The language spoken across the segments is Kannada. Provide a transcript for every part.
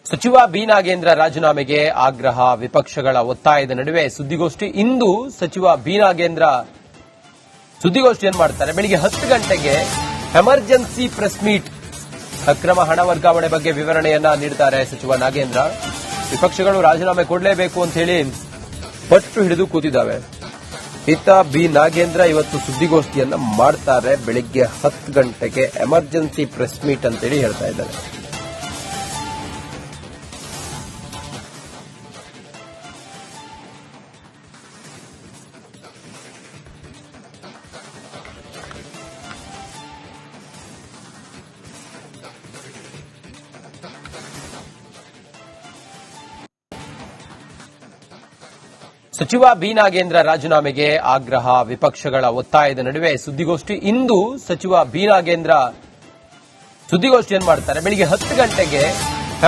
ಸಚಿವ ಬಿ ನಾಗೇಂದ್ರ ರಾಜೀನಾಮೆಗೆ ಆಗ್ರಹ, ವಿಪಕ್ಷಗಳ ಒತ್ತಾಯದ ನಡುವೆ ಸುದ್ದಿಗೋಷ್ಠಿ. ಇಂದು ಸಚಿವ ಬಿ ನಾಗೇಂದ್ರ ಸುದ್ದಿಗೋಷ್ಠಿಯನ್ನು ಮಾಡ್ತಾರೆ. ಬೆಳಿಗ್ಗೆ 10 ಗಂಟೆಗೆ ಎಮರ್ಜೆನ್ಸಿ ಪ್ರೆಸ್ ಮೀಟ್. ಅಕ್ರಮ ಹಣ ವರ್ಗಾವಣೆ ಬಗ್ಗೆ ವಿವರಣೆಯನ್ನ ನೀಡುತ್ತಾರೆ ಸಚಿವ ನಾಗೇಂದ್ರ. ವಿಪಕ್ಷಗಳು ರಾಜೀನಾಮೆ ಕೊಡಲೇಬೇಕು ಅಂತ ಹೇಳಿ ಪಟ್ಟು ಹಿಡಿದು ಕೂತಿದ್ದಾವೆ. ಇತ್ತ ಬಿ ನಾಗೇಂದ್ರ ಇವತ್ತು ಸುದ್ದಿಗೋಷ್ಠಿಯನ್ನ ಮಾಡ್ತಾರೆ. ಬೆಳಿಗ್ಗೆ 10 ಗಂಟೆಗೆ ಎಮರ್ಜೆನ್ಸಿ ಪ್ರೆಸ್ ಮೀಟ್ ಅಂತೇಳಿ ಹೇಳ್ತಾ ಇದ್ದಾರೆ. ಸಚಿವ ಬಿ ನಾಗೇಂದ್ರ ರಾಜೀನಾಮೆಗೆ ಆಗ್ರಹ, ವಿಪಕ್ಷಗಳ ಒತ್ತಾಯದ ನಡುವೆ ಸುದ್ದಿಗೋಷ್ಠಿ. ಇಂದು ಸಚಿವ ಬಿ ನಾಗೇಂದ್ರ ಸುದ್ದಿಗೋಷ್ಠಿಯನ್ನು ಮಾಡ್ತಾರೆ. ಬೆಳಿಗ್ಗೆ 10 ಗಂಟೆಗೆ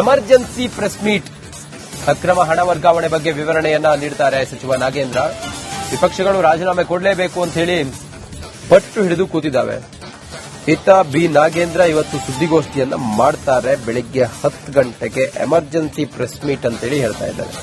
ಎಮರ್ಜೆನ್ಸಿ ಪ್ರೆಸ್ ಮೀಟ್. ಅಕ್ರಮ ಹಣ ವರ್ಗಾವಣೆ ಬಗ್ಗೆ ವಿವರಣೆಯನ್ನ ನೀಡುತ್ತಾರೆ ಸಚಿವ ನಾಗೇಂದ್ರ. ವಿಪಕ್ಷಗಳು ರಾಜೀನಾಮೆ ಕೊಡಲೇಬೇಕು ಅಂತ ಹೇಳಿ ಪಟ್ಟು ಹಿಡಿದು ಕೂತಿದ್ದಾವೆ. ಇತ್ತ ಬಿ ನಾಗೇಂದ್ರ ಇವತ್ತು ಸುದ್ದಿಗೋಷ್ಠಿಯನ್ನ ಮಾಡ್ತಾರೆ. ಬೆಳಿಗ್ಗೆ 10 ಗಂಟೆಗೆ ಎಮರ್ಜೆನ್ಸಿ ಪ್ರೆಸ್ ಮೀಟ್ ಅಂತೇಳಿ ಹೇಳ್ತಾ ಇದ್ದಾರೆ.